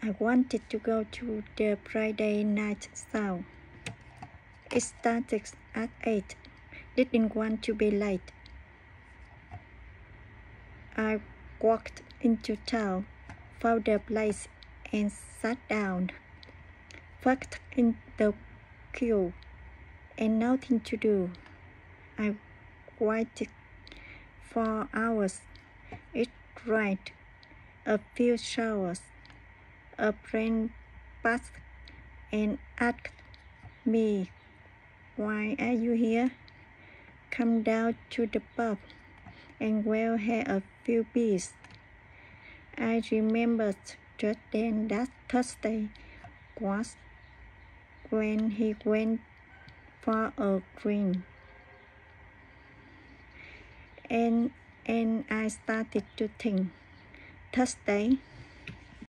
I wanted to go to the Friday night show. It started at 8. Didn't want to be late. I walked into town, found a place, and sat down. Parked in the queue, and nothing to do. I waited for hours. It rained, a few showers. A friend passed and asked me, "Why are you here? Come down to the pub and we'll have a few beers." I remembered just then that Thursday was when he went for a drink. And I started to think, Thursday?